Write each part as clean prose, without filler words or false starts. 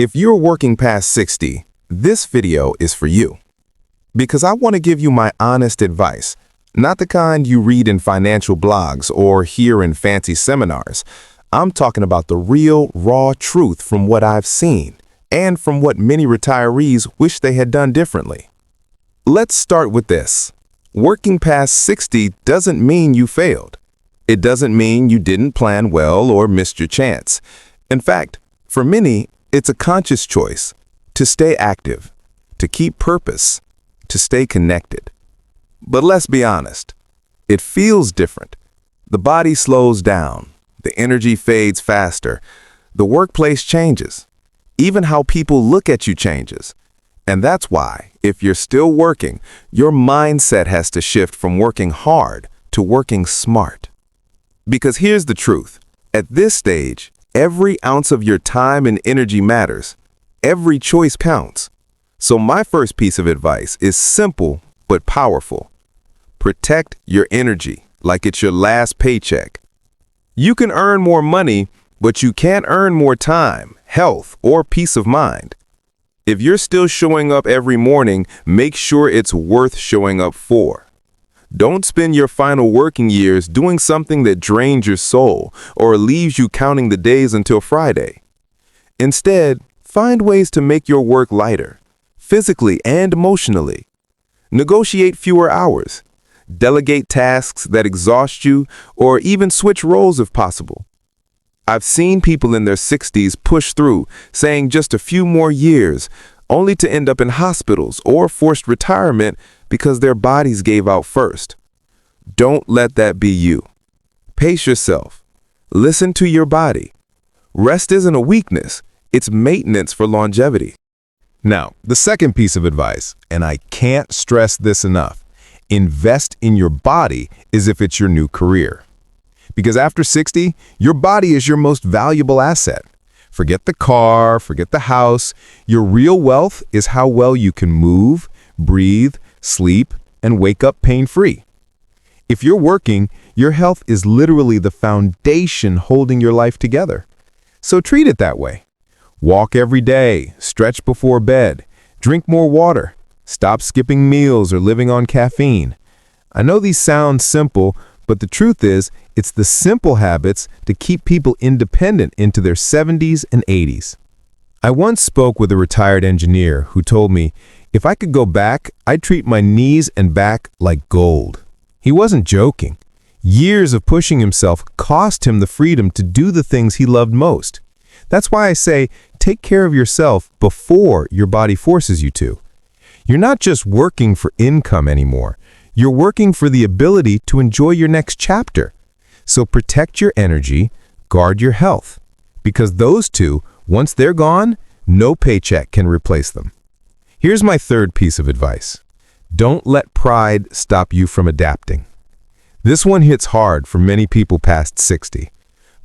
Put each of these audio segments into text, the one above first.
If you're working past 60, this video is for you. Because I want to give you my honest advice, not the kind you read in financial blogs or hear in fancy seminars. I'm talking about the real, raw truth from what I've seen and from what many retirees wish they had done differently. Let's start with this. Working past 60 doesn't mean you failed. It doesn't mean you didn't plan well or missed your chance. In fact, for many, it's a conscious choice to stay active, to keep purpose, to stay connected. But let's be honest, it feels different. The body slows down, the energy fades faster, the workplace changes, even how people look at you changes. And that's why, if you're still working, your mindset has to shift from working hard to working smart. Because here's the truth, at this stage, every ounce of your time and energy matters. Every choice counts. So my first piece of advice is simple but powerful. Protect your energy like it's your last paycheck. You can earn more money, but you can't earn more time, health, or peace of mind. If you're still showing up every morning, make sure it's worth showing up for. Don't spend your final working years doing something that drains your soul or leaves you counting the days until Friday. Instead, find ways to make your work lighter, physically and emotionally. Negotiate fewer hours, delegate tasks that exhaust you, or even switch roles if possible. I've seen people in their 60s push through, saying just a few more years, only to end up in hospitals or forced retirement because their bodies gave out first. Don't let that be you. Pace yourself. Listen to your body. Rest isn't a weakness, it's maintenance for longevity. Now, the second piece of advice, and I can't stress this enough, invest in your body as if it's your new career. Because after 60, your body is your most valuable asset. Forget the car, forget the house. Your real wealth is how well you can move, breathe, sleep, and wake up pain-free. If you're working, your health is literally the foundation holding your life together. So treat it that way. Walk every day, stretch before bed, drink more water, stop skipping meals or living on caffeine. I know these sound simple, but the truth is, it's the simple habits to keep people independent into their 70s and 80s. I once spoke with a retired engineer who told me, if I could go back, I'd treat my knees and back like gold. He wasn't joking. Years of pushing himself cost him the freedom to do the things he loved most. That's why I say, take care of yourself before your body forces you to. You're not just working for income anymore. You're working for the ability to enjoy your next chapter. So protect your energy, guard your health. Because those two, once they're gone, no paycheck can replace them. Here's my third piece of advice. Don't let pride stop you from adapting. This one hits hard for many people past 60.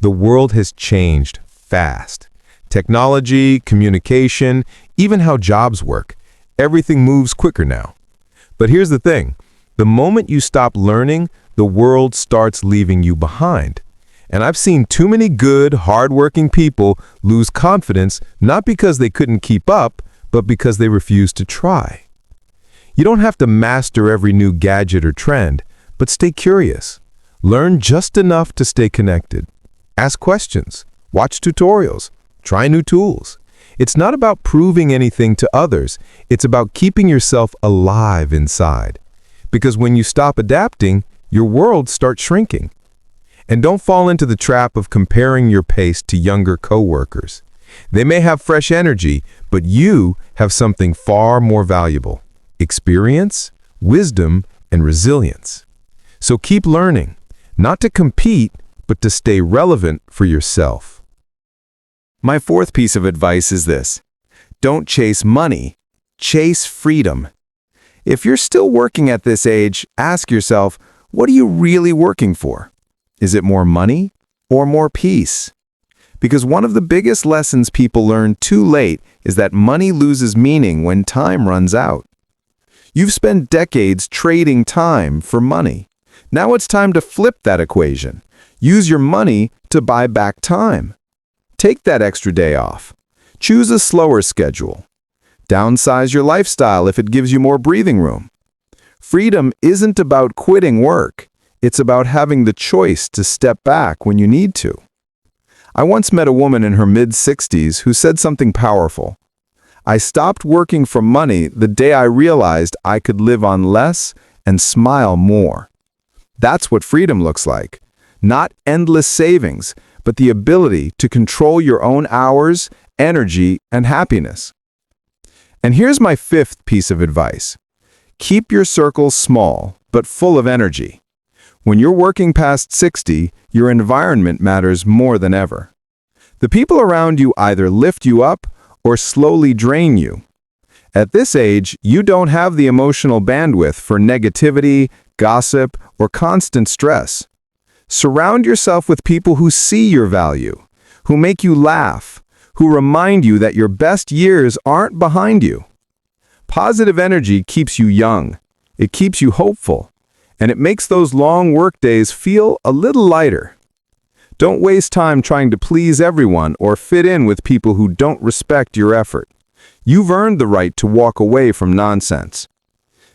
The world has changed fast. Technology, communication, even how jobs work. Everything moves quicker now. But here's the thing. The moment you stop learning, the world starts leaving you behind. And I've seen too many good, hardworking people lose confidence not because they couldn't keep up, but because they refused to try. You don't have to master every new gadget or trend, but stay curious. Learn just enough to stay connected. Ask questions. Watch tutorials. Try new tools. It's not about proving anything to others. It's about keeping yourself alive inside. Because when you stop adapting, your world starts shrinking. And don't fall into the trap of comparing your pace to younger coworkers. They may have fresh energy, but you have something far more valuable: experience, wisdom, and resilience. So keep learning, not to compete, but to stay relevant for yourself. My fourth piece of advice is this: don't chase money, chase freedom. If you're still working at this age, ask yourself, what are you really working for? Is it more money or more peace? Because one of the biggest lessons people learn too late is that money loses meaning when time runs out. You've spent decades trading time for money. Now it's time to flip that equation. Use your money to buy back time. Take that extra day off. Choose a slower schedule. Downsize your lifestyle if it gives you more breathing room. Freedom isn't about quitting work. It's about having the choice to step back when you need to. I once met a woman in her mid-60s who said something powerful. I stopped working for money the day I realized I could live on less and smile more. That's what freedom looks like. Not endless savings, but the ability to control your own hours, energy, and happiness. And here's my fifth piece of advice. Keep your circles small, but full of energy. When you're working past 60, your environment matters more than ever. The people around you either lift you up or slowly drain you. At this age, you don't have the emotional bandwidth for negativity, gossip, or constant stress. Surround yourself with people who see your value, who make you laugh, who remind you that your best years aren't behind you. Positive energy keeps you young, it keeps you hopeful, and it makes those long workdays feel a little lighter. Don't waste time trying to please everyone or fit in with people who don't respect your effort. You've earned the right to walk away from nonsense.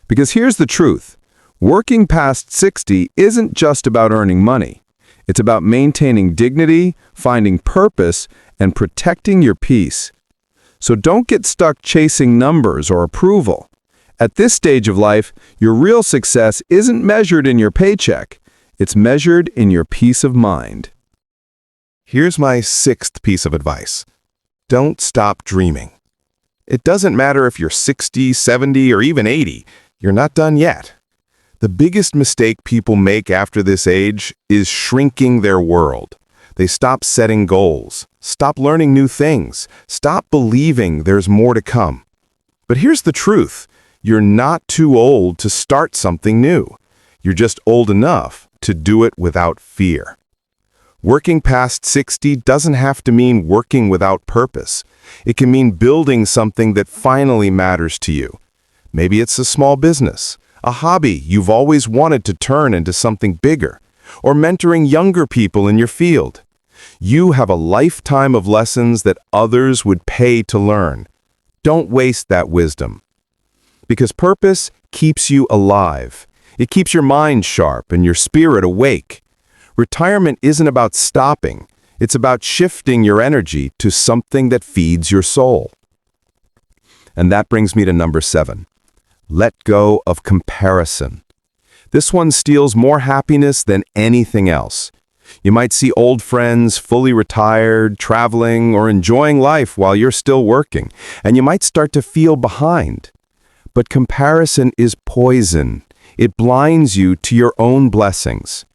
Because here's the truth. Working past 60 isn't just about earning money. It's about maintaining dignity, finding purpose, and protecting your peace. So don't get stuck chasing numbers or approval. At this stage of life, your real success isn't measured in your paycheck. It's measured in your peace of mind. Here's my sixth piece of advice. Don't stop dreaming. It doesn't matter if you're 60, 70, or even 80. You're not done yet. The biggest mistake people make after this age is shrinking their world. They stop setting goals, stop learning new things, stop believing there's more to come. But here's the truth. You're not too old to start something new. You're just old enough to do it without fear. Working past 60 doesn't have to mean working without purpose. It can mean building something that finally matters to you. Maybe it's a small business, a hobby you've always wanted to turn into something bigger, or mentoring younger people in your field. You have a lifetime of lessons that others would pay to learn. Don't waste that wisdom. Because purpose keeps you alive. It keeps your mind sharp and your spirit awake. Retirement isn't about stopping. It's about shifting your energy to something that feeds your soul. And that brings me to number 7. Let go of comparison. This one steals more happiness than anything else. You might see old friends fully retired, traveling, or enjoying life while you're still working, and you might start to feel behind. But comparison is poison. It blinds you to your own blessings.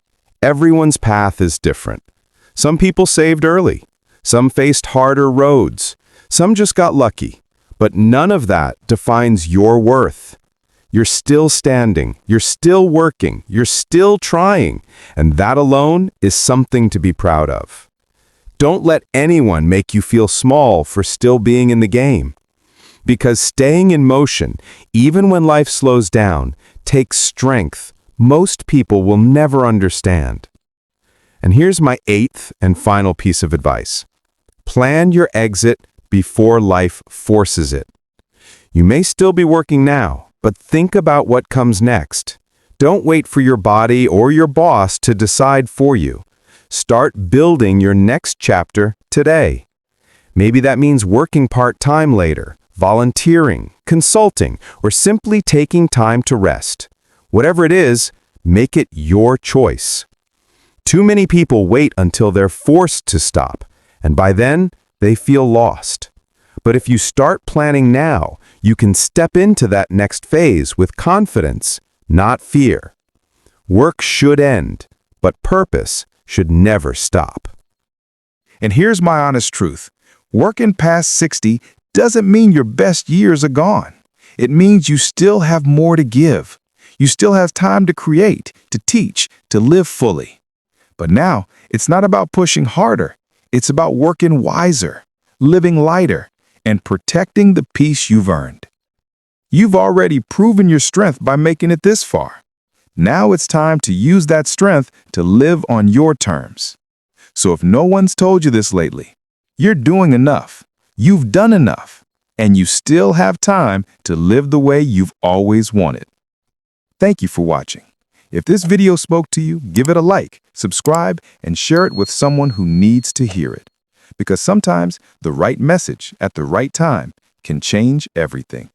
Everyone's path is different. Some people saved early. Some faced harder roads. Some just got lucky. But none of that defines your worth. You're still standing. You're still working. You're still trying. And that alone is something to be proud of. Don't let anyone make you feel small for still being in the game. Because staying in motion, even when life slows down, takes strength most people will never understand. And here's my 8th and final piece of advice. Plan your exit before life forces it. You may still be working now, but think about what comes next. Don't wait for your body or your boss to decide for you. Start building your next chapter today. Maybe that means working part-time later, volunteering, consulting, or simply taking time to rest. Whatever it is, make it your choice. Too many people wait until they're forced to stop, and by then, they feel lost. But if you start planning now, you can step into that next phase with confidence, not fear. Work should end, but purpose should never stop. And here's my honest truth. Working past 60 doesn't mean your best years are gone. It means you still have more to give. You still have time to create, to teach, to live fully. But now, it's not about pushing harder. It's about working wiser, living lighter, and protecting the peace you've earned. You've already proven your strength by making it this far. Now it's time to use that strength to live on your terms. So if no one's told you this lately, you're doing enough. You've done enough, and you still have time to live the way you've always wanted. Thank you for watching. If this video spoke to you, give it a like, subscribe, and share it with someone who needs to hear it. Because sometimes the right message at the right time can change everything.